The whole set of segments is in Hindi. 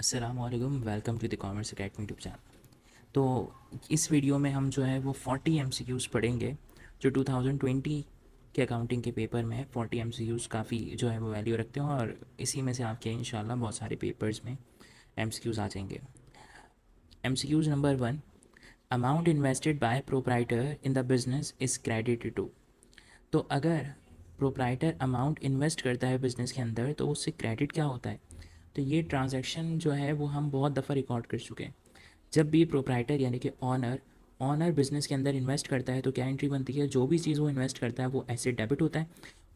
अस्सलामुअलैकुम, welcome to the commerce academy YouTube channel. तो इस वीडियो में हम जो है वो 40 एमसीक्यूज़ पढ़ेंगे जो 2020 के अकाउंटिंग के पेपर में है। 40 एमसीक्यूज़ काफ़ी जो है वो वैल्यू रखते हैं और इसी में से आपके इंशाल्लाह बहुत सारे पेपर्स में एमसीक्यूज़ आ जाएंगे। MCQs number 1, amount invested by proprietor in the business is credited to. तो अगर प्रोप्राइटर अमाउंट इन्वेस्ट करता है बिजनेस के अंदर तो उससे क्रेडिट क्या होता है? तो ये ट्रांजैक्शन जो है वो हम बहुत दफ़ा रिकॉर्ड कर चुके हैं। जब भी प्रोप्राइटर यानी कि ऑनर ऑनर बिजनेस के अंदर इन्वेस्ट करता है तो क्या एंट्री बनती है? जो भी चीज़ वो इन्वेस्ट करता है वो एसेट डेबिट होता है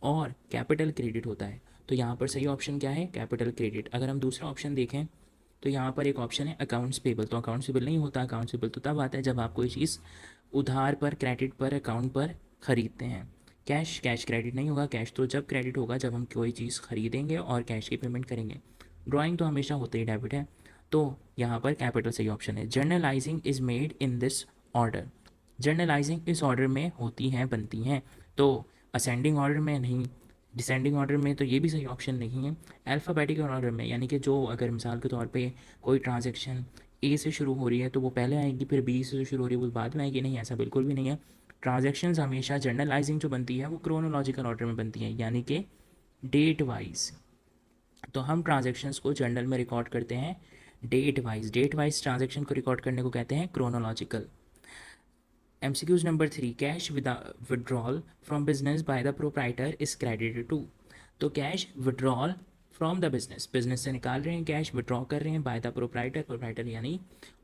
और कैपिटल क्रेडिट होता है। तो यहाँ पर सही ऑप्शन क्या है? Capital credit. अगर हम दूसरा ऑप्शन देखें तो यहाँ पर एक ऑप्शन है अकाउंट्स पेबल। तो अकाउंट्स पेबल नहीं होता। अकाउंट्स पेबल तो तब आता है जब आप कोई चीज़ उधार पर, क्रेडिट पर, अकाउंट पर ख़रीदते हैं। कैश क्रेडिट नहीं होगा। कैश तो जब क्रेडिट होगा जब हम कोई चीज़ खरीदेंगे और कैश की पेमेंट करेंगे। ड्राइंग तो हमेशा होते ही डेबिट है। तो यहाँ पर कैपिटल सही ऑप्शन है। Journalising is made in this order. Journalising इस ऑर्डर में होती हैं, बनती हैं। तो असेंडिंग ऑर्डर में नहीं, डिसेंडिंग ऑर्डर में तो ये भी सही ऑप्शन नहीं है। अल्फ़ाबेटिकल ऑर्डर में यानी कि जो अगर मिसाल के तौर पे कोई ट्रांजैक्शन ए से शुरू हो रही है तो वो पहले आएगी, फिर बी से शुरू हो रही है वो बाद में आएगी। नहीं, ऐसा बिल्कुल भी नहीं है। ट्रांजैक्शंस हमेशा जर्नलाइजिंग जो बनती है वो क्रोनोलॉजिकल ऑर्डर में बनती है यानी कि डेट वाइज। तो हम ट्रांजैक्शंस को जर्नल में रिकॉर्ड करते हैं डेट वाइज ट्रांजैक्शन को रिकॉर्ड करने को कहते हैं chronological. MCQs number 3, cash withdrawal from business by the proprietor is credited to. तो cash withdrawal from the business से निकाल रहे हैं, कैश विड्रॉ कर रहे हैं बाय द प्रोप्राइटर यानी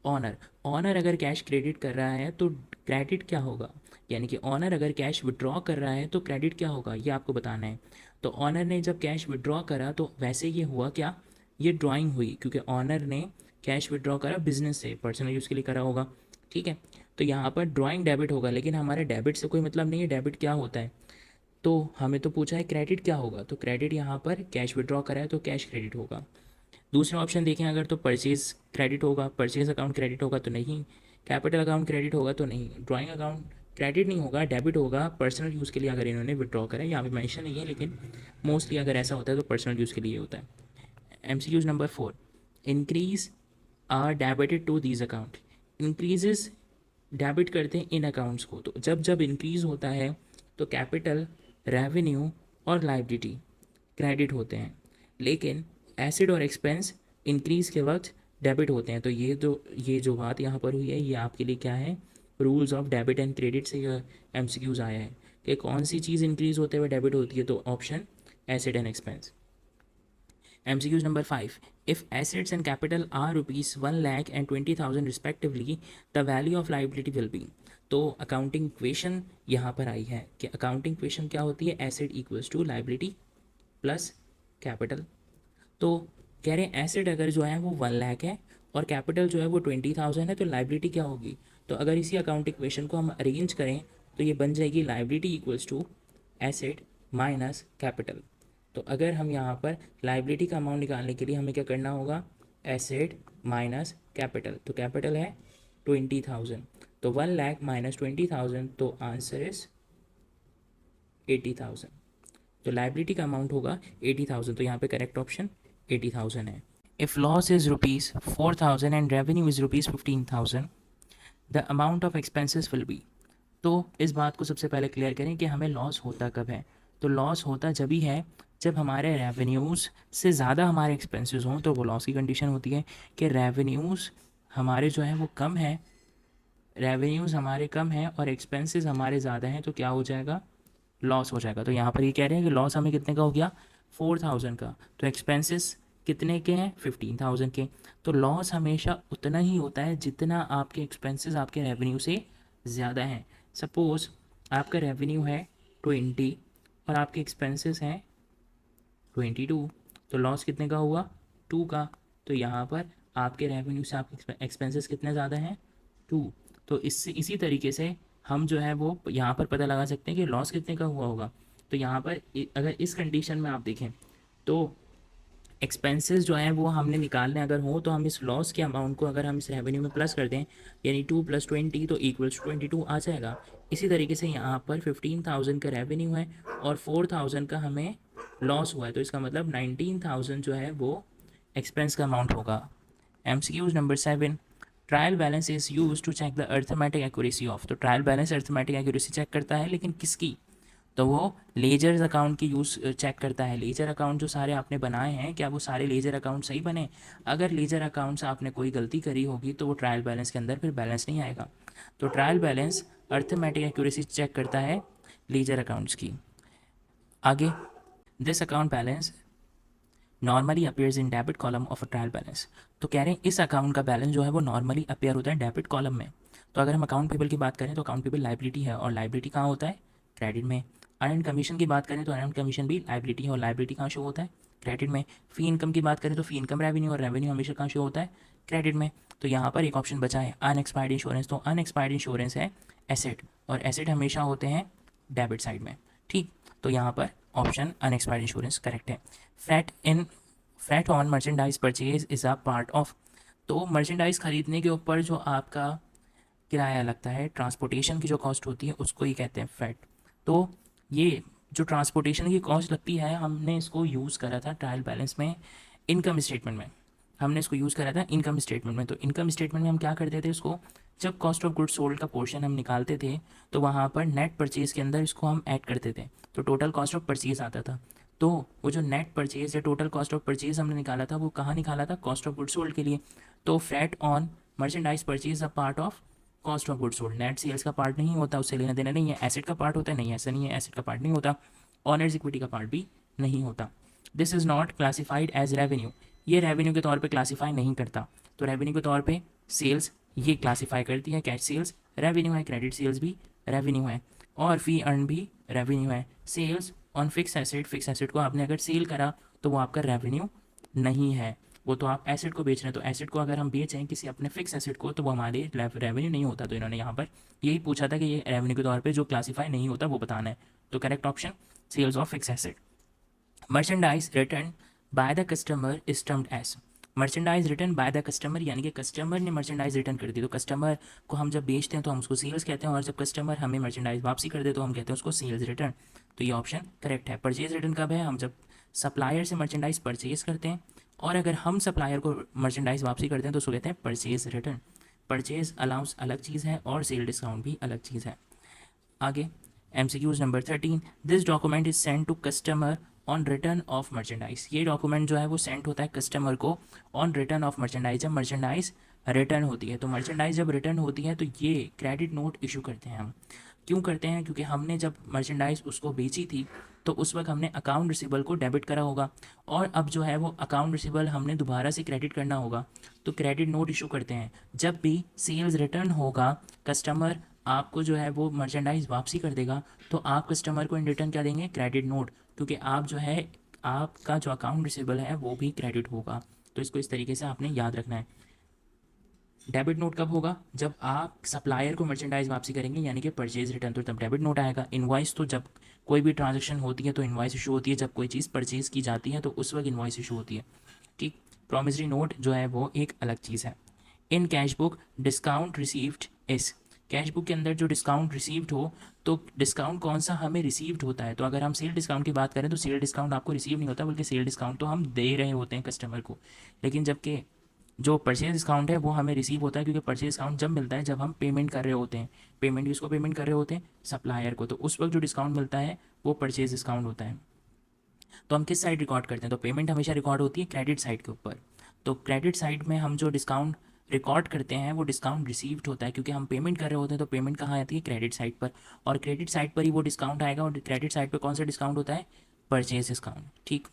ऑनर अगर कैश क्रेडिट कर रहा है तो क्रेडिट क्या होगा? यानी कि ऑनर अगर कैश विड्रॉ कर रहा है तो क्रेडिट क्या होगा, ये आपको बताना है। तो ऑनर ने जब कैश विड्रॉ करा तो वैसे ये हुआ क्या? ये ड्राइंग हुई क्योंकि ऑनर ने कैश विड्रॉ करा बिजनेस से, पर्सनल यूज़ के लिए करा होगा। ठीक है, तो यहाँ पर ड्राइंग डेबिट होगा, लेकिन हमारे डेबिट से कोई मतलब नहीं है। डेबिट क्या होता है? तो हमें तो पूछा है क्रेडिट क्या होगा, तो क्रेडिट यहाँ पर कैश विड्रॉ करा है तो कैश क्रेडिट होगा। दूसरा ऑप्शन देखें अगर तो परचेज क्रेडिट होगा, परचेज अकाउंट क्रेडिट होगा तो नहीं, कैपिटल अकाउंट क्रेडिट होगा तो नहीं, ड्राइंग अकाउंट क्रेडिट नहीं होगा, डेबिट होगा पर्सनल यूज़ के लिए अगर इन्होंने विड्रॉ करा है। यहाँ पे मेंशन नहीं है लेकिन मोस्टली अगर ऐसा होता है तो पर्सनल यूज़ के लिए होता है। MCQs number 4, increase are debited to these account. Increases debit करते हैं इन अकाउंट्स को। तो जब जब इंक्रीज़ होता है तो कैपिटल, रेवेन्यू और लाइबिलिटी क्रेडिट होते हैं, लेकिन एसिड और एक्सपेंस इंक्रीज़ के वक्त डेबिट होते हैं। तो ये जो बात यहाँ पर हुई है ये आपके लिए क्या है? Rules of debit and credit से यह एमसीक्यूज आया है कि कौन सी चीज़ इंक्रीज़ होते हुए डेबिट होती है। तो option acid and expense. MCQs number 5. If assets and capital are rupees 1 lakh and 20,000 respectively, the value of liability will be। तो अकाउंटिंग इक्वेशन यहाँ पर आई है कि अकाउंटिंग इक्वेशन क्या होती है? Asset equals to liability plus capital. तो कह रहे हैं एसेट अगर जो है वो 1 लाख है और कैपिटल जो है वो 20,000 है तो लाइबिलिटी क्या होगी? तो अगर इसी अकाउंट इक्वेशन को हम अरेंज करें तो ये बन जाएगी liability equals to asset minus capital. तो अगर हम यहाँ पर लाइबिलिटी का अमाउंट निकालने के लिए हमें क्या करना होगा? Asset minus capital. तो कैपिटल है 20,000, तो 1 लाख माइनस 20,000, तो आंसर इज 80,000। तो लाइबिलिटी का अमाउंट होगा 80,000, तो यहाँ पे करेक्ट ऑप्शन 80,000 है। If loss is rupees 4,000 and revenue is rupees 15,000, the amount of expenses will be. तो इस बात को सबसे पहले क्लियर करें कि हमें लॉस होता कब है। तो लॉस होता जब ही है जब हमारे रेवेन्यूज़ से ज़्यादा हमारे एक्सपेंसेस हों, तो वो लॉस की कंडीशन होती है कि रेवेन्यूज़ हमारे जो है वो कम है, रेवेन्यूज़ हमारे कम हैं और एक्सपेंसेस हमारे ज़्यादा हैं, तो क्या हो जाएगा? लॉस हो जाएगा। तो यहाँ पर ये कह रहे हैं कि लॉस हमें कितने का हो गया? 4,000 का। तो एक्सपेंसेस कितने के हैं? 15,000 के। तो लॉस हमेशा उतना ही होता है जितना आपके एक्सपेंसेस आपके रेवेन्यू से ज़्यादा हैं। सपोज़ आपका रेवेन्यू है 20 और आपके एक्सपेंसेस हैं 22, तो लॉस कितने का हुआ? 2 का। तो यहाँ पर आपके रेवेन्यू से आपके एक्सपेंसेस कितने ज़्यादा हैं? 2। तो इससे इसी तरीके से हम जो है वो यहाँ पर पता लगा सकते हैं कि लॉस कितने का हुआ होगा। तो यहाँ पर अगर इस कंडीशन में आप देखें तो एक्सपेंसेस जो हैं वो हमने निकालने अगर हो तो हम इस लॉस के अमाउंट को अगर हम इस रेवेन्यू में प्लस कर दें यानी 2 + 20 तो इक्वल्स 22 आ जाएगा। इसी तरीके से यहाँ पर 15,000 का रेवेन्यू है और 4,000 का हमें लॉस हुआ है, तो इसका मतलब 19,000 जो है वो एक्सपेंस का अमाउंट होगा। MCQs number 7, trial balance is use to check the arithmetic accuracy of. तो trial balance arithmetic accuracy check करता है, लेकिन किसकी? तो वो लेजर्स अकाउंट की यूज़ चेक करता है। लेजर अकाउंट जो सारे आपने बनाए हैं, क्या वो सारे लेजर अकाउंट सही बने? अगर लेजर अकाउंट से आपने कोई गलती करी होगी तो वो ट्रायल बैलेंस के अंदर फिर बैलेंस नहीं आएगा। तो trial balance arithmetic accuracy check करता है लेजर अकाउंट्स की। आगे, this account balance normally appears in debit column of a trial balance. तो कह रहे हैं इस अकाउंट का बैलेंस जो है वो नॉर्मली अपीयर होता है डेबिट कॉलम में। तो अगर हम अकाउंट पेबल की बात करें तो अकाउंट पेबल लाइबिलिटी है, और लाइबिलिटी कहाँ होता है? क्रेडिट में। अर्न कमीशन की बात करें तो अर्न कमीशन भी लाइबिलिटी है, और लाइबिलिटी कहाँ शो होता है? क्रेडिट में। फी इनकम की बात करें तो फी इनकम रेवेन्यू, और रेवेन्यू हमेशा कहाँ शो होता है? क्रेडिट में। तो यहाँ पर एक ऑप्शन बचा है अनएक्सपायर्ड इंश्योरेंस। तो अनएक्सपायर्ड इंश्योरेंस है एसेट, और एसेट हमेशा होते हैं डेबिट साइड में। ठीक, तो यहाँ पर ऑप्शन अनएक्सपायर्ड इंश्योरेंस करेक्ट है। Flat on merchandise purchase is a part of. तो मर्चेंडाइज खरीदने के ऊपर जो आपका किराया लगता है, ट्रांसपोर्टेशन की जो कॉस्ट होती है, उसको ही कहते हैं फ्लैट। तो ये जो ट्रांसपोर्टेशन की कॉस्ट लगती है, हमने इसको यूज़ करा था ट्रायल बैलेंस में, इनकम स्टेटमेंट में। हमने इसको यूज़ करा था इनकम स्टेटमेंट में। तो इनकम स्टेटमेंट में हम क्या करते थे, इसको जब कॉस्ट ऑफ गुड्स सोल्ड का पोर्शन हम निकालते थे तो वहाँ पर नेट परचेज़ के अंदर इसको हम ऐड करते थे, तो टोटल कॉस्ट ऑफ परचेज़ आता था। तो वो जो नेट परचेज़ या टोटल कॉस्ट ऑफ परचेज़ हमने निकाला था, वो कहाँ निकाला था? कॉस्ट ऑफ गुड्स सोल्ड के लिए। तो freight on merchandise purchase a part of cost of goods sold. Net sales का पार्ट नहीं होता, उससे लेना देना नहीं है। एसेट का पार्ट होता है? नहीं, ऐसा नहीं है, एसेट का पार्ट नहीं होता। ऑनर्स इक्विटी का पार्ट भी नहीं होता। This is not classified as revenue. ये रेवेन्यू के तौर पे क्लासीफाई नहीं करता। तो रेवेन्यू के तौर पे सेल्स ये क्लासीफाई करती है, कैश सेल्स रेवेन्यू है, क्रेडिट सेल्स भी रेवेन्यू है, और फी अर्न भी रेवेन्यू है। सेल्स ऑन फिक्स एसेट को आपने अगर सेल करा तो वो आपका रेवेन्यू नहीं है। वो तो आप एसेट को बेच रहे हैं, तो एसेट को अगर हम बेचें किसी अपने फिक्स एसेट को, तो वो हमारे रेवेन्यू नहीं होता। तो इन्होंने यहाँ पर यही पूछा था कि ये रेवेन्यू के तौर पे जो क्लासीफाई नहीं होता वो बताना है। तो correct option sales of fix asset. Merchandise return by the customer is termed as. Merchandise return by the customer, यानी कि कस्टमर ने मर्चेंडाइज रिटर्न कर दी। तो कस्टमर को हम जब बेचते हैं तो हम उसको सेल्स कहते हैं, और जब कस्टमर हमें मर्चेंडाइज वापसी कर दे तो हम कहते हैं उसको सेल्स रिटर्न। तो ये ऑप्शन करेक्ट है। परचेज रिटर्न कब है? हम जब सप्लायर से मर्चेंडाइज परचेज करते हैं, और अगर हम सप्लायर को मर्चेंडाइज वापसी करते हैं तो उसको कहते हैं परचेज रिटर्न। परचेज अलाउंस अलग चीज़ है, और सेल डिस्काउंट भी अलग चीज़ है। आगे, MCQs नंबर 13, this document is send to customer on return of merchandise. ये डॉक्यूमेंट जो है वो सेंड होता है कस्टमर को ऑन रिटर्न ऑफ मर्चेंडाइज, जब मर्चेंडाइज रिटर्न होती है। तो मर्चेंडाइज जब रिटर्न होती है तो ये क्रेडिट नोट इशू करते हैं हम। क्यों करते हैं? क्योंकि हमने जब मर्चेंडाइज उसको बेची थी तो उस वक्त हमने अकाउंट रिसीबल को डेबिट करा होगा, और अब जो है वो अकाउंट रिसीबल हमने दोबारा से क्रेडिट करना होगा, तो क्रेडिट नोट इशू करते हैं। जब भी सेल्स रिटर्न होगा, कस्टमर आपको जो है वो मर्चेंडाइज वापसी कर देगा, तो आप कस्टमर को इन रिटर्न क्या देंगे? क्रेडिट नोट, क्योंकि आप जो है आपका जो अकाउंट रिसीबल है वो भी क्रेडिट होगा। तो इसको इस तरीके से आपने याद रखना है। डेबिट नोट कब होगा? जब आप सप्लायर को मर्चेंडाइज वापसी करेंगे, यानी कि परचेज रिटर्न, तो तब डेबिट नोट आएगा। इनवॉइस तो जब कोई भी ट्रांजैक्शन होती है तो इनवॉइस इशू होती है, जब कोई चीज़ परचेज की जाती है तो उस वक्त इनवॉइस इशू होती है। ठीक, प्रॉमिसरी नोट जो है वो एक अलग चीज़ है। In cash book discount received इस। कैश बुक के अंदर जो डिस्काउंट रिसीव्ड हो, तो डिस्काउंट कौन सा हमें रिसीव्ड होता है? तो अगर हम सेल डिस्काउंट की बात करें तो सेल डिस्काउंट आपको रिसीव नहीं होता, बल्कि सेल डिस्काउंट तो हम दे रहे होते हैं कस्टमर को। लेकिन जबकि जो परचेज डिस्काउंट है वो हमें रिसीव होता है, क्योंकि परचेज डिस्काउंट जब मिलता है जब हम पेमेंट कर रहे होते हैं। पेमेंट किसको पेमेंट कर रहे होते हैं? सप्लायर को। तो उस वक्त जो डिस्काउंट मिलता है वो परचेज डिस्काउंट होता है। तो हम किस साइड रिकॉर्ड करते हैं? तो पेमेंट हमेशा रिकॉर्ड होती है क्रेडिट साइड के ऊपर। तो क्रेडिट साइड में हम जो डिस्काउंट रिकॉर्ड करते हैं वो डिस्काउंट रिसीव्ड होता है, क्योंकि हम पेमेंट कर रहे होते हैं। तो पेमेंट कहाँ आती है? क्रेडिट साइड पर, और क्रेडिट साइड पर ही वो डिस्काउंट आएगा। और क्रेडिट साइड पर कौन सा डिस्काउंट होता है? Purchase discount. ठीक,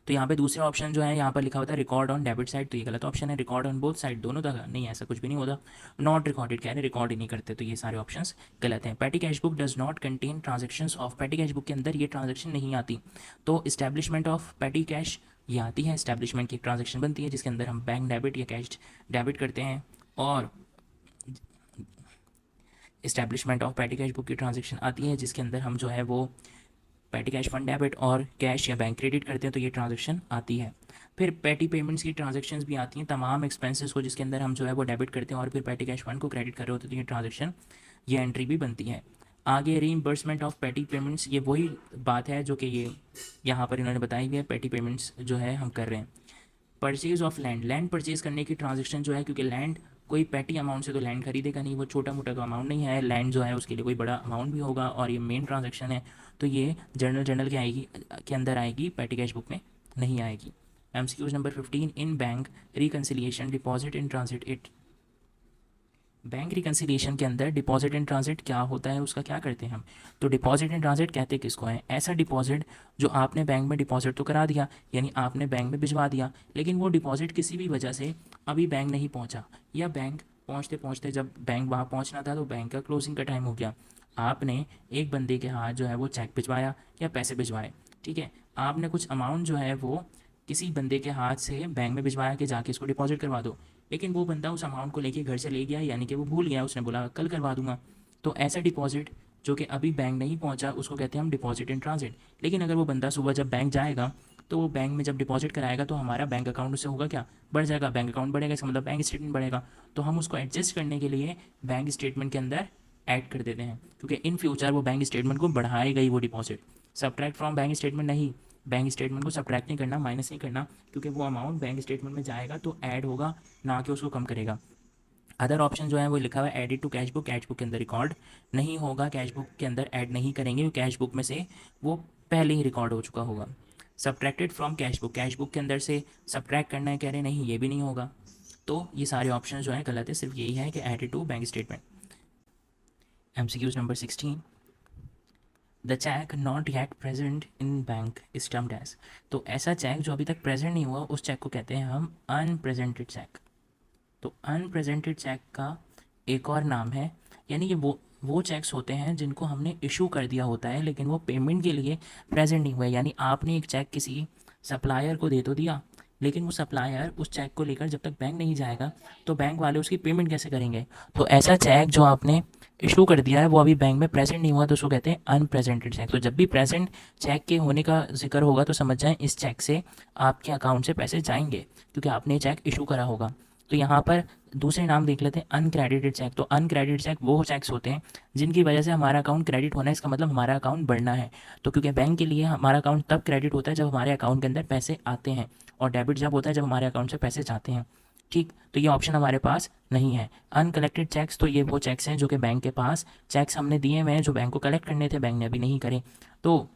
तो यहाँ पे दूसरा ऑप्शन जो है यहाँ पर लिखा होता है रिकॉर्ड ऑन डेबिट साइड, तो ये गलत ऑप्शन है। रिकॉर्ड ऑन बोथ साइड, दोनों तरह नहीं, ऐसा कुछ भी नहीं होता। नॉट रिकॉर्डेड कह रहे, रिकॉर्ड ही नहीं करते, तो ये सारे ऑप्शंस गलत हैं। पेटी cash book does not contain transactions of. पेटी कैश बुक के अंदर ये ट्रांजेक्शन नहीं आती। तो इस्टेब्लिशमेंट ऑफ पेटी कैश ये आती है। इस्टेब्लिशमेंट की ट्रांजेक्शन बनती है जिसके अंदर हम बैंक डेबिट या कैश डेबिट करते हैं, और इस्टेब्लिशमेंट ऑफ पेटी कैश बुक की ट्रांजेक्शन आती है जिसके अंदर हम जो है वो पेटी कैश फंड डेबिट और कैश या बैंक क्रेडिट करते हैं, तो ये ट्रांजैक्शन आती है। फिर पेटी पेमेंट्स की ट्रांजैक्शंस भी आती हैं, तमाम एक्सपेंसेस को जिसके अंदर हम जो है वो डेबिट करते हैं, और फिर पेटी कैश फंड को क्रेडिट कर रहे होते हैं, तो ये ट्रांजैक्शन, ये एंट्री भी बनती है। आगे रीइंबर्समेंट ऑफ पेटी पेमेंट्स, ये वही बात है जो कि ये यहाँ पर इन्होंने बताई हुई है। पेटी पेमेंट्स जो है हम कर रहे हैं। Purchase of land, land purchase करने की ट्रांजेक्शन जो है, क्योंकि लैंड कोई पैटी अमाउंट से तो लैंड खरीदेगा नहीं, वो छोटा मोटा तो अमाउंट नहीं है, लैंड जो है उसके लिए कोई बड़ा अमाउंट भी होगा और ये मेन ट्रांजेक्शन है, तो ये जर्नल जर्नल के आएगी, के अंदर आएगी, पैटी कैश बुक में नहीं आएगी। MCQs number 15, in bank reconciliation deposit in transit it, bank reconciliation के अंदर डिपॉजिट इन ट्रांजिट क्या होता है, उसका क्या करते हैं हम। तो डिपॉजिट इन ट्रांजिट कहते किसको हैं, ऐसा डिपॉजिट जो आपने बैंक में डिपॉजिट तो करा दिया, यानी आपने बैंक में भिजवा दिया, लेकिन वो डिपॉजिट किसी भी वजह से अभी बैंक नहीं पहुंचा, या बैंक पहुंचते पहुंचते जब बैंक वहाँ पहुंचना था तो बैंक का क्लोजिंग का टाइम हो गया, आपने एक बंदे के हाथ जो है वो चेक भिजवाया या पैसे भिजवाए, ठीक है, आपने कुछ अमाउंट जो है वो किसी बंदे के हाथ से बैंक में भिजवाया कि जाके इसको डिपॉजिट करवा दो, लेकिन वो बंदा उस अमाउंट को लेके घर से ले गया, यानी कि वो भूल गया, उसने बोला कल करवा दूंगा, तो ऐसा डिपॉजिट जो कि अभी बैंक नहीं पहुंचा उसको कहते हैं हम डिपॉजिट इन ट्रांजिट। लेकिन अगर वो बंदा सुबह जब बैंक जाएगा तो वो बैंक में जब डिपॉजिट कराएगा तो हमारा बैंक अकाउंट उससे होगा क्या, बढ़ जाएगा, बैंक अकाउंट बढ़ेगा, इसका मतलब बैंक स्टेटमेंट बढ़ेगा, तो हम उसको एडजस्ट करने के लिए बैंक स्टेटमेंट के अंदर ऐड कर देते हैं, क्योंकि इन फ्यूचर वो बैंक स्टेटमेंट को बढ़ाएगा ही वो deposit. Subtract from bank statement नहीं, बैंक स्टेटमेंट को सब्ट्रैक्ट नहीं करना, माइनस नहीं करना, क्योंकि वो अमाउंट बैंक स्टेटमेंट में जाएगा तो ऐड होगा, ना कि उसको कम करेगा। अदर ऑप्शन जो है वो लिखा हुआ है added to cash book, cash book के अंदर रिकॉर्ड नहीं होगा, कैश बुक के अंदर ऐड नहीं करेंगे, कैश बुक में से वो पहले ही रिकॉर्ड हो चुका होगा। Subtracted from cash book, cash book के अंदर से सब्ट्रैक्ट करना है, कह रहे नहीं ये भी नहीं होगा, तो ये सारे ऑप्शन जो है गलत है, सिर्फ यही है कि added to bank statement. MCQs number 16, the cheque not yet present in bank is termed as, तो ऐसा चेक जो अभी तक प्रेजेंट नहीं हुआ उस चेक को कहते हैं हम अनप्रेजेंटेड चेक। तो अनप्रेजेंटेड चेक का एक और नाम है, यानी कि वो चेक्स होते हैं जिनको हमने इशू कर दिया होता है लेकिन वो पेमेंट के लिए प्रेजेंट नहीं हुए, यानी आपने एक चेक किसी सप्लायर को दे तो दिया, लेकिन वो सप्लायर उस चेक को लेकर जब तक बैंक नहीं जाएगा तो बैंक वाले उसकी पेमेंट कैसे करेंगे। तो ऐसा चेक जो आपने इशू कर दिया है वो अभी बैंक में प्रेजेंट नहीं हुआ तो उसको कहते हैं अनप्रेजेंटेड चेक। तो जब भी प्रेजेंट चेक के होने का जिक्र होगा तो समझ जाएं इस चेक से आपके अकाउंट से पैसे जाएंगे, क्योंकि आपने चेक इशू करा होगा। तो यहाँ पर दूसरे नाम देख लेते हैं अनक्रेडिटेड चेक। तो अनक्रेडिटेड चेक वो चेक्स होते हैं जिनकी वजह से हमारा अकाउंट क्रेडिट होना है, इसका मतलब हमारा अकाउंट बढ़ना है। तो क्योंकि बैंक के लिए हमारा अकाउंट तब क्रेडिट होता है जब हमारे अकाउंट के अंदर पैसे आते हैं, और डेबिट जब होता है जब हमारे अकाउंट से पैसे जाते हैं, ठीक। तो ये ऑप्शन हमारे पास नहीं है। अनकलेक्टेड चेक्स, तो ये वो चेक्स हैं जो कि बैंक के पास चेक्स हमने दिए हुए हैं जो बैंक को कलेक्ट करने थे, बैंक ने अभी नहीं करे, तो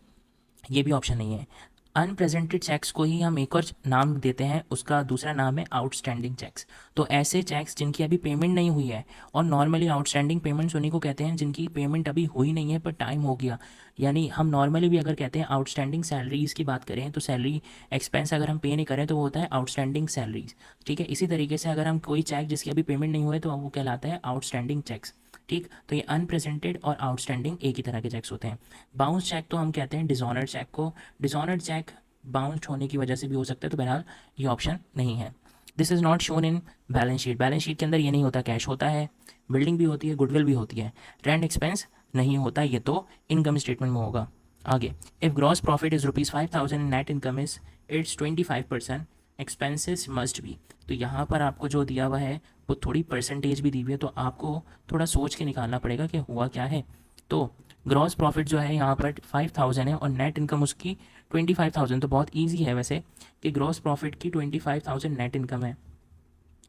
ये भी ऑप्शन नहीं है। अनप्रेजेंटेड चेक्स को ही हम एक और नाम देते हैं, उसका दूसरा नाम है आउटस्टैंडिंग चेक्स। तो ऐसे चेक्स जिनकी अभी पेमेंट नहीं हुई है, और नॉर्मली आउटस्टैंडिंग पेमेंट्स उन्हीं को कहते हैं जिनकी पेमेंट अभी हुई नहीं है पर टाइम हो गया। यानी हम नॉर्मली भी अगर कहते हैं आउटस्टैंडिंग सैलरीज़ की बात करें तो सैलरी एक्सपेंस अगर हम पे नहीं करें तो वो होता है आउटस्टैंडिंग सैलरीज, ठीक है। इसी तरीके से अगर हम कोई चेक जिसकी अभी पेमेंट नहीं हुई तो वो कहलाता है आउटस्टैंडिंग चेक्स, ठीक। तो ये अनप्रेजेंटेड और आउटस्टैंडिंग एक ही तरह के चेक्स होते हैं। बाउंस चेक तो हम कहते हैं डिसऑनर्ड चेक को, डिसऑनर्ड चेक बाउंस्ड होने की वजह से भी हो सकता है, तो बहरहाल ये ऑप्शन नहीं है। This is not shown in balance sheet, balance sheet के अंदर ये नहीं होता, कैश होता है, बिल्डिंग भी होती है, गुडविल भी होती है, रेंट एक्सपेंस नहीं होता, ये तो इनकम स्टेटमेंट में होगा। आगे, if gross profit is ₹5,000 net income is it's 25%, expenses must be. तो यहाँ पर आपको जो दिया हुआ है वो थोड़ी परसेंटेज भी दी हुई है, तो आपको थोड़ा सोच के निकालना पड़ेगा कि हुआ क्या है। तो ग्रॉस प्रॉफिट जो है यहाँ पर 5,000 है और नेट इनकम उसकी 25,000, तो बहुत इजी है वैसे कि ग्रॉस प्रॉफिट की 25,000 नेट इनकम है,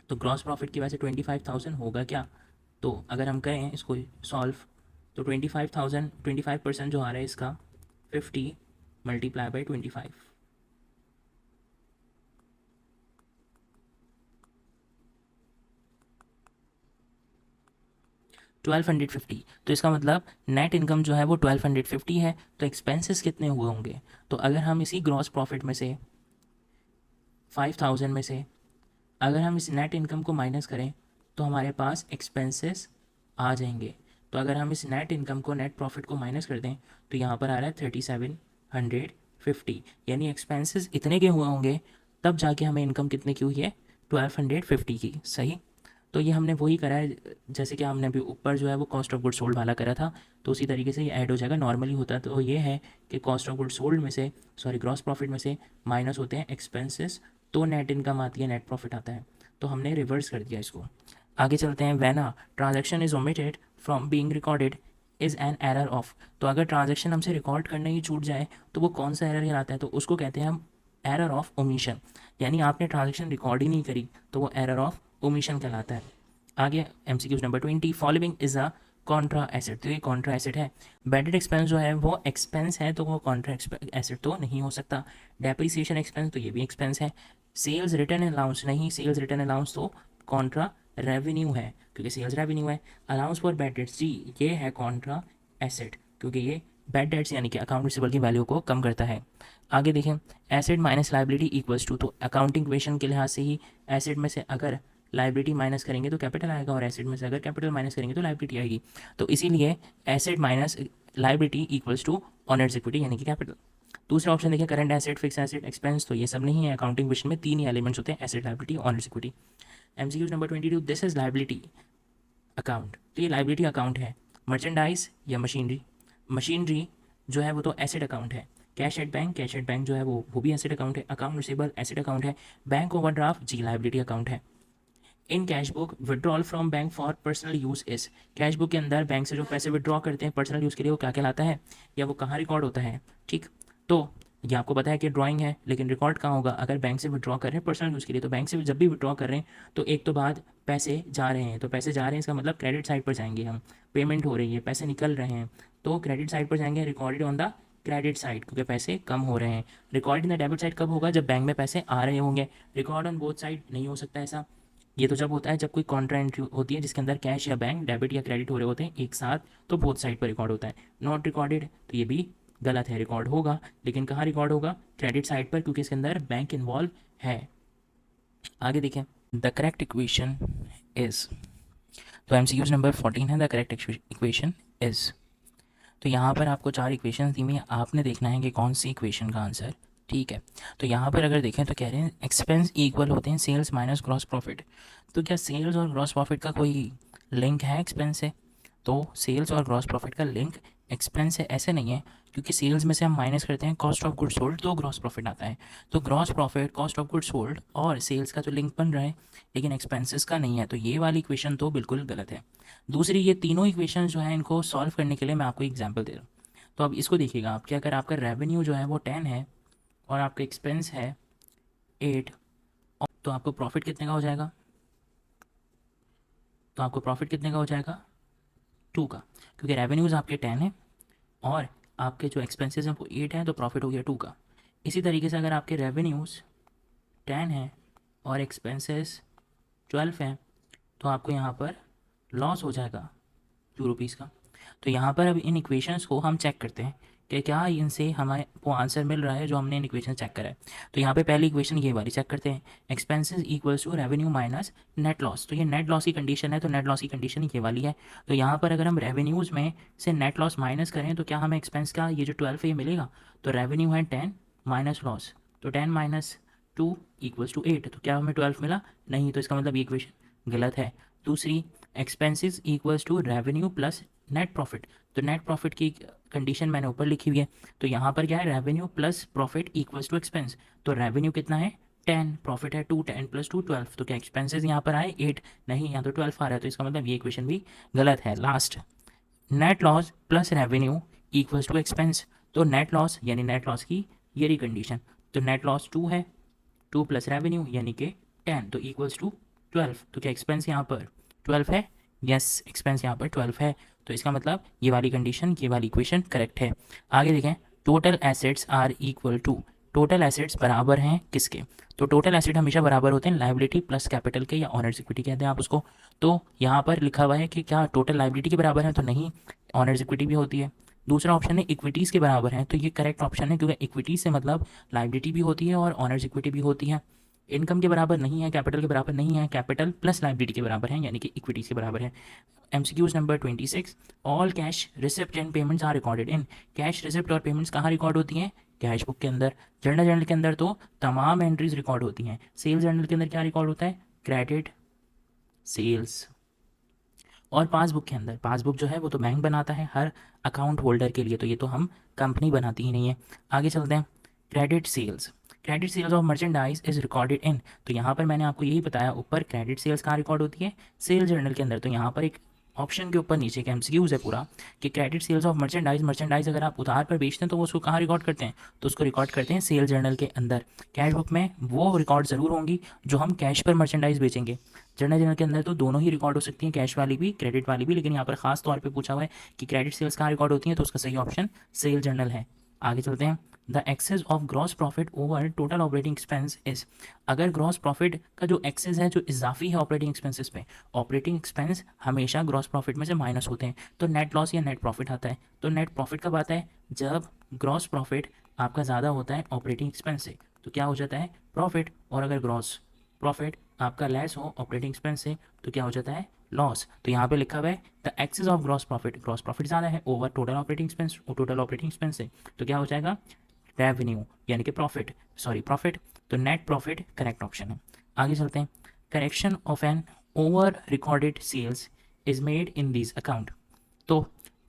तो ग्रॉस प्रॉफिट की वैसे 25,000 होगा क्या। तो अगर हम करें इसको सॉल्व तो 25,000 25% जो आ रहा है इसका 50 मल्टीप्लाई बाई 25, 1250। तो इसका मतलब नेट इनकम जो है वो 1250 है, तो एक्सपेंसेस कितने हुए होंगे। तो अगर हम इसी ग्रॉस प्रॉफिट में से 5,000 में से अगर हम इस नेट इनकम को माइनस करें तो हमारे पास एक्सपेंसेस आ जाएंगे। तो अगर हम इस नेट इनकम को, नेट प्रॉफिट को माइनस कर दें तो यहाँ पर आ रहा है 3750, यानी एक्सपेंसेस इतने के हुए होंगे तब जाके हमें इनकम कितने की हुई है, 1250 की, सही। तो ये हमने वही करा है जैसे कि हमने अभी ऊपर जो है वो कॉस्ट ऑफ गुड सोल्ड वाला करा था, तो उसी तरीके से ये ऐड हो जाएगा। नॉर्मली होता तो ये है कि कॉस्ट ऑफ गुड सोल्ड में से, सॉरी, ग्रॉस प्रॉफिट में से माइनस होते हैं एक्सपेंसेस, तो नेट इनकम आती है, नेट प्रॉफिट आता है, तो हमने रिवर्स कर दिया इसको। आगे चलते हैं, when a transaction is omitted from being recorded is an error of. तो अगर ट्रांजैक्शन हमसे रिकॉर्ड करना ही छूट जाए तो वो कौन सा एरर कहलाता है, तो उसको कहते हैं हम एरर ऑफ ओमिशन, यानी आपने ट्रांजेक्शन रिकॉर्ड ही नहीं करी तो वो एरर ऑफ ओमिशन कहलाता है। आगे MCQs number 20, following is a Contra asset, तो ये कॉन्ट्रा एसेट है। बैडेड एक्सपेंस जो है वो एक्सपेंस है तो वो कॉन्ट्रा एसेट तो नहीं हो सकता। डेप्रिसिएशन एक्सपेंस तो ये भी एक्सपेंस है। सेल्स रिटर्न अलाउंस नहीं, सेल्स रिटर्न अलाउंस तो कॉन्ट्रा रेवेन्यू है क्योंकि सेल्स रेवेन्यू है। अलाउंस फॉर बैड डेट्स जी ये है कॉन्ट्रा एसेट क्योंकि ये बैड डेट्स यानी कि अकाउंट रिसीवेबल की वैल्यू को कम करता है। आगे देखें, asset minus liability equals to, तो अकाउंटिंग इक्वेशन के लिहाज से ही एसेट में से अगर लाइबिलिटी माइनस करेंगे तो कैपिटल आएगा और एसेट में से अगर कैपिटल माइनस करेंगे तो लाइबिलिटी आएगी। तो इसीलिए asset minus liability equals to owners equity यानी कि कैपिटल। दूसरा ऑप्शन देखिए, current asset, fix asset, expense, तो ये सब नहीं है। अकाउंटिंग इक्वेशन में तीन ही एलिमेंट्स होते हैं, asset, liability, honours equity. MCQ number 22, this is liability account, तो ये लाइबिलिटी अकाउंट है। मर्चेंडाइज या मशीनरी, मशीनरी जो है वो तो एसेट अकाउंट है। Cash at bank, cash at bank जो है वो भी एसेट अकाउंट है। अकाउंट रिसीवेबल एसेट अकाउंट है। बैंक ओवरड्राफ्ट जी लाइबिलिटी अकाउंट है। In cash book withdrawal from bank for personal use is, cash book के अंदर बैंक से जो पैसे विड्रॉ करते हैं पर्सनल यूज़ के लिए वो क्या कहलाता है या वो कहाँ रिकॉर्ड होता है। ठीक, तो ये आपको पता है कि ड्राइंग है लेकिन रिकॉर्ड कहाँ होगा, अगर बैंक से विड्रॉ कर रहे हैं पर्सनल यूज़ के लिए तो बैंक से जब भी विड्रॉ कर रहे हैं तो एक तो बाद पैसे जा रहे हैं, तो पैसे जा रहे हैं इसका मतलब क्रेडिट साइड पर जाएंगे हम, पेमेंट हो रही है, पैसे निकल रहे हैं तो क्रेडिट साइड पर जाएंगे, recorded on the credit side क्योंकि पैसे कम हो रहे हैं। Record in the debit side कब होगा, जब बैंक में पैसे आ रहे होंगे। रिकॉर्ड ऑन बोथ साइड नहीं हो सकता ऐसा, ये तो जब होता है जब कोई कॉन्ट्रा एंट्री होती है जिसके अंदर कैश या बैंक डेबिट या क्रेडिट हो रहे होते हैं एक साथ, तो बोथ साइड पर रिकॉर्ड होता है। नॉट रिकॉर्डेड तो ये भी गलत है, रिकॉर्ड होगा लेकिन कहाँ रिकॉर्ड होगा, क्रेडिट साइड पर क्योंकि इसके अंदर बैंक इन्वॉल्व है। आगे देखें, द करेक्ट इक्वेशन इज, तो एमसीक्यूज नंबर 14 है द करेक्ट इक्वेशन इज। तो यहाँ पर आपको चार इक्वेशन दी हुई हैं, आपने देखना है कि कौन सी इक्वेशन का आंसर ठीक है। तो यहाँ पर अगर देखें तो कह रहे हैं एक्सपेंस इक्वल होते हैं सेल्स माइनस ग्रॉस प्रॉफिट, तो क्या सेल्स और ग्रॉस प्रॉफिट का कोई लिंक है एक्सपेंस से, तो सेल्स और ग्रॉस प्रॉफिट का लिंक एक्सपेंस से ऐसे नहीं है क्योंकि सेल्स में से हम माइनस करते हैं कॉस्ट ऑफ गुड्स सोल्ड तो ग्रॉस प्रॉफिट आता है, तो gross profit cost of goods sold और सेल्स का तो लिंक बन रहा है लेकिन एक्सपेंसेस का नहीं है, तो ये वाली इक्वेशन तो बिल्कुल गलत है। दूसरी, ये तीनों इक्वेशन जो है इनको सॉल्व करने के लिए मैं आपको एग्जाम्पल दे रहा हूँ। तो अब इसको देखिएगा आप, कि अगर आपका रेवेन्यू जो है वो 10 है और आपका एक्सपेंस है 8, तो आपको प्रॉफिट कितने का हो जाएगा, तो आपको प्रॉफिट कितने का हो जाएगा 2 का, क्योंकि रेवेन्यूज़ आपके 10 है और आपके जो एक्सपेंसेस हैं वो 8 हैं तो प्रॉफिट हो गया 2 का। इसी तरीके से अगर आपके रेवेन्यूज़ 10 है और एक्सपेंसेस 12 हैं तो आपको यहाँ पर लॉस हो जाएगा 2 रुपीज़ का। तो यहाँ पर अब इन इक्वेशंस को हम चेक करते हैं कि क्या इनसे हमें वो आंसर मिल रहा है जो हमने इन इक्वेशन चेक करा है। तो यहाँ पे पहली इक्वेशन ये वाली चेक करते हैं, expenses equals to revenue minus net loss, तो ये नेट लॉस की कंडीशन है तो नेट लॉस की कंडीशन ये वाली है। तो यहाँ पर अगर हम रेवेन्यूज़ में से नेट लॉस माइनस करें तो क्या हमें एक्सपेंस का ये जो 12 है ये मिलेगा, तो रेवेन्यू है 10 माइनस लॉस, तो 10 माइनस 2 इक्वल्स टू 8, तो क्या हमें 12 मिला, नहीं, तो इसका मतलब ये इक्वेशन गलत है। दूसरी, expenses equals to revenue plus net profit, तो नेट प्रॉफिट की कंडीशन मैंने ऊपर लिखी हुई है, तो यहाँ पर क्या है, revenue plus profit equals to expense, तो रेवेन्यू कितना है 10, प्रॉफिट है 2, 10 प्लस 2 12, तो क्या एक्सपेंसेस यहाँ पर आए 8, नहीं, यहाँ तो 12 आ रहा है, तो इसका मतलब ये इक्वेशन भी गलत है। Last, net loss plus revenue equals to expense, तो नेट लॉस यानी नेट लॉस की ये रही कंडीशन, तो नेट लॉस 2 है, 2 प्लस रेवेन्यू यानी कि 10, तो इक्वल्स टू 12, तो क्या एक्सपेंस यहाँ पर 12 है, यस एक्सपेंस यहाँ पर 12 है, तो इसका मतलब ये वाली कंडीशन, ये वाली इक्वेशन करेक्ट है। आगे देखें, total assets are equal to, total assets बराबर हैं किसके, तो टोटल एसेट हमेशा बराबर होते हैं लाइबिलिटी प्लस कैपिटल के, या ऑनर्स इक्विटी कहते हैं आप उसको। तो यहाँ पर लिखा हुआ है कि क्या टोटल लाइबिलिटी के बराबर है, तो नहीं, ऑनर्स इक्विटी भी होती है। दूसरा ऑप्शन है इक्विटीज़ के बराबर है, तो ये करेक्ट ऑप्शन है क्योंकि इक्विटीज से मतलब लाइबिलिटी भी होती है और ऑनर्स इक्विटी भी होती है। इनकम के बराबर नहीं है, कैपिटल के बराबर नहीं है, कैपिटल प्लस लाइबिलिटी के बराबर है यानी कि इक्विटीज के बराबर है। MCQs number 26, all cash receipt and payments are recorded in, cash receipt और पेमेंट्स कहाँ रिकॉर्ड होती हैं, कैश बुक के अंदर। जर्नल के अंदर तो तमाम एंट्रीज रिकॉर्ड होती हैं। सेल्स जर्नल के अंदर क्या रिकॉर्ड होता है, क्रेडिट सेल्स। और पासबुक के अंदर, पासबुक जो है वो तो बैंक बनाता है हर अकाउंट होल्डर के लिए, तो ये तो हम कंपनी बनाती ही नहीं है। आगे चलते हैं, credit sales, credit sales of merchandise is recorded in, तो यहाँ पर मैंने आपको यही बताया ऊपर, क्रेडिट सेल्स कहाँ रिकॉर्ड होती है, सेल्स जर्नल के अंदर, तो यहाँ पर एक ऑप्शन के ऊपर नीचे का एमसीक्यूज है पूरा कि credit sales of merchandise, merchandise अगर आप उधार पर बेचते हैं तो वो उसको कहाँ रिकॉर्ड करते हैं, तो उसको रिकॉर्ड करते हैं सेल जर्नल के अंदर। कैश बुक में वो रिकॉर्ड ज़रूर होंगी जो हम कैश पर मर्चेंडाइज बेचेंगे। जर्नल के अंदर तो दोनों ही रिकॉर्ड हो सकती हैं, कैश वाली भी क्रेडिट वाली भी, लेकिन यहाँ पर खास तौर पे पूछा हुआ है कि क्रेडिट सेल्स कहाँ रिकॉर्ड होती हैं, तो उसका सही ऑप्शन सेल जर्नल है। आगे चलते हैं। The excess of gross profit over total operating expense is, अगर ग्रॉस प्रॉफिट का जो एक्सेस है, जो इजाफी है ऑपरेटिंग एक्सपेंसेस पे, ऑपरेटिंग एक्सपेंस हमेशा ग्रॉस प्रॉफिट में से माइनस होते हैं, तो नेट लॉस या नेट प्रॉफिट आता है। तो नेट प्रॉफिट कब आता है, जब ग्रॉस प्रॉफिट आपका ज़्यादा होता है ऑपरेटिंग एक्सपेंस से, तो क्या हो जाता है प्रॉफिट। और अगर ग्रॉस प्रॉफिट आपका लेस हो ऑपरेटिंग एक्सपेंस से, तो क्या हो जाता है लॉस। तो यहाँ पे लिखा हुआ है the excess of gross profit ज़्यादा है over total operating expense, total operating expense से, तो क्या हो जाएगा रेवेन्यू, यानी कि प्रॉफिट, सॉरी प्रॉफिट। तो नेट प्रॉफिट करेक्ट ऑप्शन है। आगे चलते हैं। Correction of an over recorded sales is made in this account. तो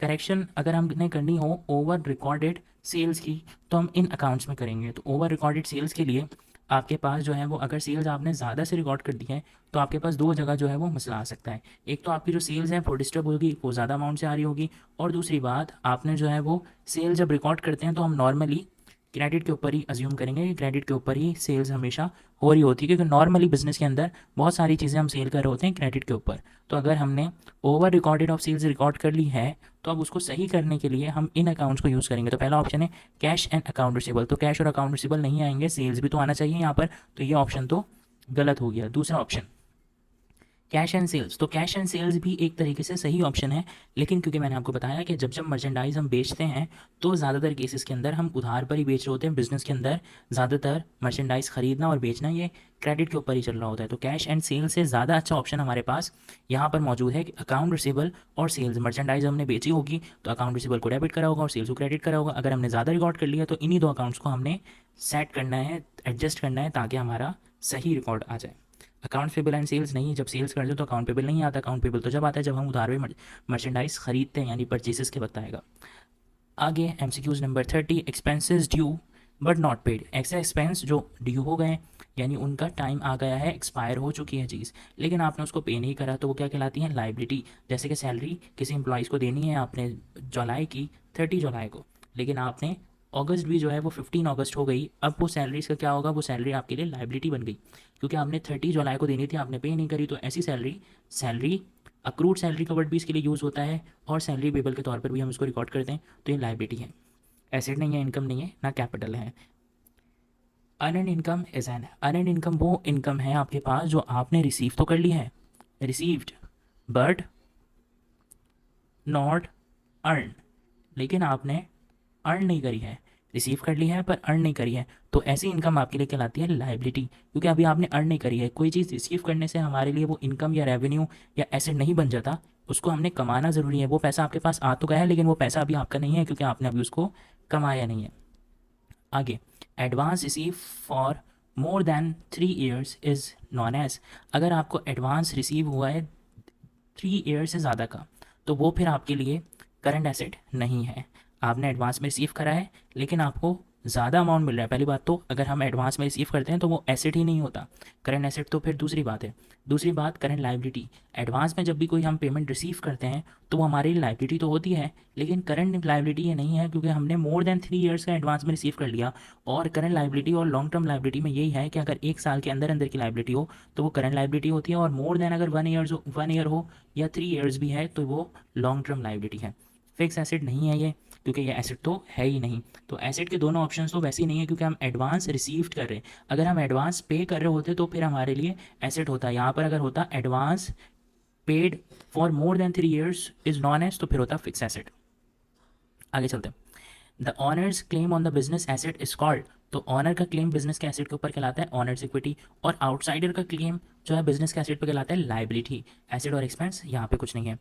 करेक्शन अगर हमने करनी हो ओवर रिकॉर्डेड सेल्स की, तो हम इन अकाउंट्स में करेंगे। तो ओवर रिकॉर्डेड सेल्स के लिए आपके पास जो है वो, अगर सेल्स आपने ज़्यादा से रिकॉर्ड कर दी है, तो आपके पास दो जगह जो है वो मसला आ सकता है। एक तो आपकी जो सेल्स है वो डिस्टर्ब होगी, वो ज़्यादा अमाउंट से आ रही होगी, और दूसरी बात आपने जो है वो सेल जब रिकॉर्ड करते हैं तो हम नॉर्मली क्रेडिट के ऊपर ही अज्यूम करेंगे कि क्रेडिट के ऊपर ही सेल्स हमेशा हो रही होती है, क्योंकि नॉर्मली बिजनेस के अंदर बहुत सारी चीज़ें हम सेल कर रहे होते हैं क्रेडिट के ऊपर। तो अगर हमने over recorded of sales record कर ली है, तो अब उसको सही करने के लिए हम इन अकाउंट्स को यूज़ करेंगे। तो पहला ऑप्शन है कैश एंड अकाउंट रिसीवेबल, तो कैश और अकाउंट रिसीवेबल नहीं आएंगे, सेल्स भी तो आना चाहिए यहाँ पर, तो ये ऑप्शन तो गलत हो गया। दूसरा ऑप्शन कैश एंड सेल्स, तो कैश एंड सेल्स भी एक तरीके से सही ऑप्शन है, लेकिन क्योंकि मैंने आपको बताया कि जब जब मर्चेंडाइज हम बेचते हैं तो ज़्यादातर केसेस के अंदर हम उधार पर ही बेच रहे होते हैं। बिजनेस के अंदर ज़्यादातर मर्चेंडाइज खरीदना और बेचना ये क्रेडिट के ऊपर ही चल रहा होता है। तो कैश एंड सेल्स से ज़्यादा अच्छा ऑप्शन हमारे पास यहाँ पर मौजूद है कि अकाउंट रिसीवेबल और सेल्स। मर्चेंडाइज हमने बेची होगी तो अकाउंट रिसीवेबल को डेबिट करा होगा और सेल्स को क्रेडिट करा होगा। अगर हमने ज़्यादा रिकॉर्ड कर लिया तो इन्हीं दो अकाउंट्स को हमने सेट करना है, एडजस्ट करना है, ताकि हमारा सही रिकॉर्ड आ जाए। अकाउंट पेबल एंड सेल्स नहीं, जब सेल्स कर दो तो अकाउंट पेबल नहीं आता। अकाउंट पेबल तो जब आता है जब हम उधार में मर्चेंडाइज खरीदते हैं, यानी परचेसेस के वक्त आएगा। आगे MCQs number 30, expenses due but not paid. ऐसे एक्सपेंस जो ड्यू हो गए, यानी उनका टाइम आ गया है, एक्सपायर हो चुकी है चीज़, लेकिन आपने उसको पे नहीं करा, तो वो क्या कहलाती है लाइबिलिटी। जैसे कि सैलरी किसी एम्प्लॉयज़ को देनी है आपने जुलाई की 30 जुलाई को, लेकिन आपने अगस्त भी जो है वो 15 अगस्त हो गई, अब वो सैलरीज का क्या होगा, वो सैलरी आपके लिए लाइबिलिटी बन गई, क्योंकि आपने 30 जुलाई को देनी थी, आपने पे नहीं करी। तो ऐसी सैलरी, सैलरी अक्रूड सैलरी का वर्ड भी इसके लिए यूज़ होता है, और सैलरी पेबल के तौर पर भी हम इसको रिकॉर्ड करते हैं, तो ये लाइबिलिटी है, एसेट नहीं है, इनकम नहीं है, ना कैपिटल है। Earned income is an, earned income वो इनकम है आपके पास जो आपने रिसीव तो कर ली है, रिसीव्ड बट नॉट अर्न, लेकिन आपने अर्न नहीं करी है। रिसीव कर ली है पर अर्न नहीं करी है, तो ऐसी इनकम आपके लिए कहलाती है लाइबिलिटी, क्योंकि अभी आपने अर्न नहीं करी है। कोई चीज़ रिसीव करने से हमारे लिए वो इनकम या रेवेन्यू या एसेट नहीं बन जाता, उसको हमने कमाना ज़रूरी है। वो पैसा आपके पास आ तो गया है, लेकिन वो पैसा अभी आपका नहीं है, क्योंकि आपने अभी उसको कमाया नहीं है। आगे, advance receive for more than 3 years is known as, अगर आपको एडवांस रिसीव हुआ है 3 ईयर से ज़्यादा का, तो वो फिर आपके लिए करंट एसेट नहीं है। आपने एडवांस में रिसीव करा है, लेकिन आपको ज़्यादा अमाउंट मिल रहा है। पहली बात तो अगर हम एडवांस में रिसीव करते हैं तो वो एसेट ही नहीं होता, करंट एसेट तो फिर दूसरी बात है। दूसरी बात करंट लाइबिलिटी, एडवांस में जब भी कोई हम पेमेंट रिसीव करते हैं तो वो हमारी लाइबिलिटी तो होती है, लेकिन करंट लाइबिलिटी ये नहीं है, क्योंकि हमने मोर देन 3 ईयर्स का एडवांस में रिसीव कर लिया। और करंट लाइबिलिटी और लॉन्ग टर्म लाइबिलिटी में यही है कि अगर 1 साल के अंदर अंदर की लाइबिलिटी हो तो वो करंट लाइबिलिटी होती है, और मोर देन अगर 1 ईयर हो या 3 ईयर्स भी है तो वो लॉन्ग टर्म लाइबिलिटी है। फिक्स एसेट नहीं है ये, क्योंकि ये एसेट तो है ही नहीं। तो एसेट के दोनों ऑप्शंस तो वैसे ही नहीं है, क्योंकि हम एडवांस रिसीव कर रहे हैं। अगर हम एडवांस पे कर रहे होते तो फिर हमारे लिए एसेट होता है। यहाँ पर अगर होता advance paid for more than 3 years is known as, तो फिर होता फिक्स एसेट। आगे चलते हैं। The owners claim on the business asset is called, तो ऑनर का क्लेम बिजनेस के एसेट के ऊपर कहलाता है ऑनर्स इक्विटी, और आउटसाइडर का क्लेम जो है बिजनेस के एसेट पर कहलाता है लाइबिलिटी। एसेट और एक्सपेंस यहाँ पे कुछ नहीं है।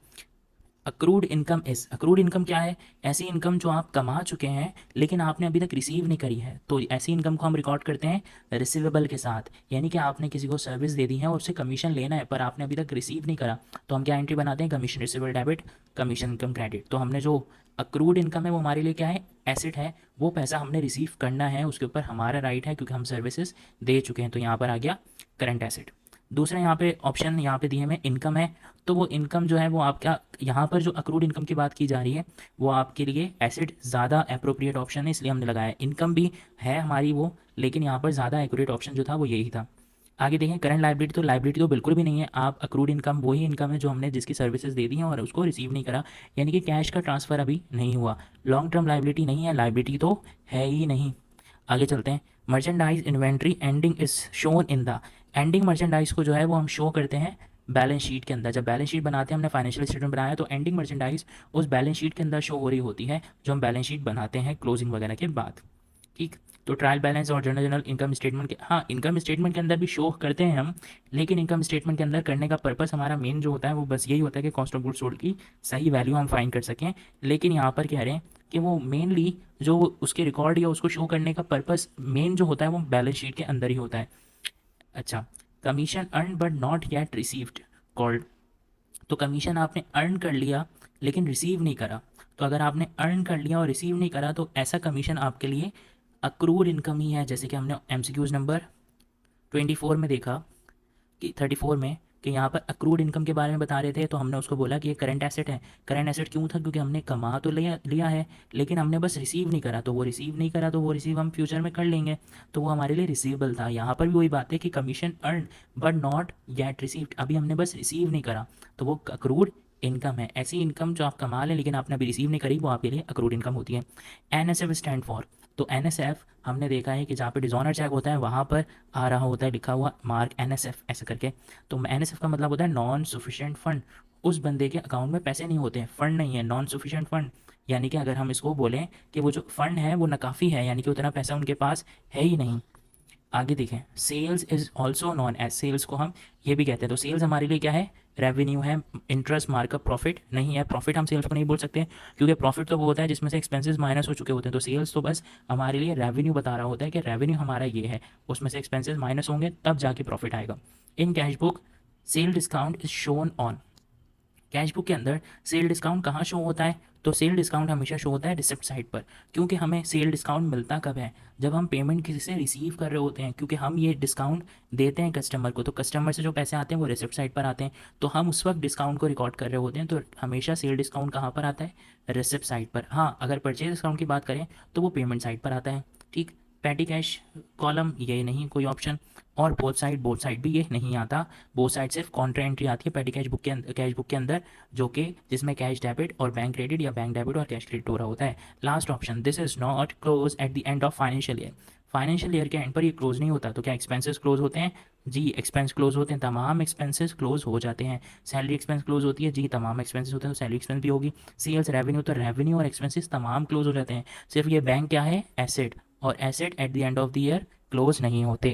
Accrued income is, accrued income क्या है, ऐसी इनकम जो आप कमा चुके हैं लेकिन आपने अभी तक रिसीव नहीं करी है, तो ऐसी इनकम को हम रिकॉर्ड करते हैं रिसीवेबल के साथ। यानी कि आपने किसी को सर्विस दे दी है और उससे कमीशन लेना है, पर आपने अभी तक रिसीव नहीं करा, तो हम क्या एंट्री बनाते हैं, commission receivable debit, commission income credit. तो हमने जो अक्रूड इनकम है वो हमारे लिए क्या है, एसेट है, वो पैसा हमने रिसीव करना है, उसके ऊपर हमारा राइट है, क्योंकि हम सर्विसेज दे चुके हैं, तो यहाँ पर आ गया करंट एसेट। दूसरा यहाँ पे ऑप्शन यहाँ पे दिए हुए इनकम है, तो वो इनकम जो है वो आपका यहाँ पर जो अक्रूड इनकम की बात की जा रही है वो आपके लिए एसिड ज़्यादा अप्रोप्रिएट ऑप्शन है, इसलिए हमने लगाया। इनकम भी है हमारी वो, लेकिन यहाँ पर ज़्यादा एक्यूरेट ऑप्शन जो था वो यही था। आगे देखें करंट लाइबिलिटी, तो लाइबिलिटी तो बिल्कुल भी नहीं है। आप अक्रूड इनकम वही इनकम है जो हमने जिसकी सर्विसेज दे दी हैं और उसको रिसीव नहीं करा, यानी कि कैश का ट्रांसफ़र अभी नहीं हुआ। लॉन्ग टर्म लाइबिलिटी नहीं है, लाइबिलिटी तो है ही नहीं। आगे चलते हैं। Merchandise inventory ending is shown in the, ending merchandise को जो है वो हम शो करते हैं बैलेंस शीट के अंदर। जब बैलेंस शीट बनाते हैं, हमने फाइनेंशियल स्टेटमेंट बनाया तो एंडिंग मर्चेंडाइज उस बैलेंस शीट के अंदर शो हो रही होती है जो हम बैलेंस शीट बनाते हैं क्लोजिंग वगैरह के बाद। ठीक, तो ट्रायल बैलेंस और जनरल इनकम स्टेटमेंट के, हाँ इनकम स्टेटमेंट के अंदर भी शो करते हैं हम, लेकिन इनकम स्टेटमेंट के अंदर करने का पर्पस हमारा मेन जो होता है वो बस यही होता है कि कॉस्ट ऑफ गुड्स सोल्ड की सही वैल्यू हम फाइंड कर सकें। लेकिन यहाँ पर कह रहे हैं कि वो मेनली जो उसके रिकॉर्ड या उसको शो करने का पर्पस मेन जो होता है वो बैलेंस शीट के अंदर ही होता है। अच्छा, commission earn but not yet received called, तो कमीशन आपने अर्न कर लिया लेकिन रिसीव नहीं करा। तो अगर आपने अर्न कर लिया और रिसीव नहीं करा तो ऐसा कमीशन आपके लिए अक्रूड इनकम ही है। जैसे कि हमने एमसीक्यूज नंबर 24 में देखा कि 34 में कि यहाँ पर अक्रूड इनकम के बारे में बता रहे थे, तो हमने उसको बोला कि ये करंट एसेट है। करंट एसेट क्यों था? क्योंकि हमने कमा तो लिया लिया है लेकिन हमने बस रिसीव नहीं करा, तो वो रिसीव नहीं करा तो वो रिसीव हम फ्यूचर में कर लेंगे, तो वो हमारे लिए रिसीवेबल था। यहाँ पर भी वही बात है कि commission earn but not yet received, अभी हमने बस रिसीव नहीं करा तो वो अक्रूड इनकम है। ऐसी इनकम जो आप कमा लें लेकिन आपने अभी रिसीव नहीं करी वो आपके लिए अक्रूड इनकम होती है। एनएसएफ स्टैंड फॉर, तो एनएसएफ हमने देखा है कि जहाँ पे डिजॉनर चेक होता है वहाँ पर आ रहा होता है लिखा हुआ मार्क एनएसएफ ऐसे करके। तो एनएसएफ का मतलब होता है नॉन सफिशिएंट फंड, उस बंदे के अकाउंट में पैसे नहीं होते हैं, फंड नहीं है, नॉन सफिशिएंट फंड। यानी कि अगर हम इसको बोलें कि वो जो फंड है वो नाकाफ़ी है, यानी कि उतना पैसा उनके पास है ही नहीं। आगे देखें, sales is also known as, sales को हम ये भी कहते हैं। तो सेल्स हमारे लिए क्या है? रेवेन्यू है। इंटरेस्ट मार्कअप प्रॉफिट नहीं है, प्रॉफिट हम सेल्स को नहीं बोल सकते क्योंकि प्रॉफिट तो वो होता है जिसमें से एक्सपेंसेस माइनस हो चुके होते हैं। तो सेल्स तो बस हमारे लिए रेवेन्यू बता रहा होता है कि रेवेन्यू हमारा ये है, उसमें से एक्सपेंसेस माइनस होंगे तब जाके प्रॉफिट आएगा। In cash book sale discount is shown on, cash book के अंदर सेल डिस्काउंट कहाँ शो होता है? तो सेल डिस्काउंट हमेशा शो होता है रिसिप्ट साइड पर। क्योंकि हमें सेल डिस्काउंट मिलता कब है? जब हम पेमेंट किसी से रिसीव कर रहे होते हैं, क्योंकि हम ये डिस्काउंट देते हैं कस्टमर को, तो कस्टमर से जो पैसे आते हैं वो रिसिप्ट साइड पर आते हैं, तो हम उस वक्त डिस्काउंट को रिकॉर्ड कर रहे होते हैं। तो हमेशा सेल डिस्काउंट कहाँ पर आता है? रिसिप्ट साइड पर। हाँ, अगर परचेज डिस्काउंट की बात करें तो वो पेमेंट साइड पर आता है। ठीक, पैटी कैश कॉलम ये नहीं कोई ऑप्शन, और बोथ साइड भी ये नहीं आता। बोथ साइड सिर्फ कॉन्ट्रा एंट्री आती है पैटी कैश बुक के अंदर, कैश बुक के अंदर, जो कि जिसमें कैश डेबिट और बैंक क्रेडिट या बैंक डेबिट और कैश क्रेडिट हो रहा होता है। Last option, this is not close at the end of financial year, financial year के एंड पर ये क्लोज नहीं होता। तो क्या एक्सपेंसेस क्लोज होते हैं? जी, एक्सपेंस क्लोज होते हैं, तमाम एक्सपेंसेस क्लोज हो जाते हैं। सैलरी एक्सपेंस क्लोज होती है, जी तमाम एक्सपेंसेस होते हैं तो सैलरी एक्सपेंस भी होगी। सेल्स रेवेन्यू, तो रेवेन्यू और एक्सपेंसेस तमाम क्लोज हो जाते हैं। सिर्फ ये बैंक क्या है? एसेट, और asset at the end of the year close नहीं होते।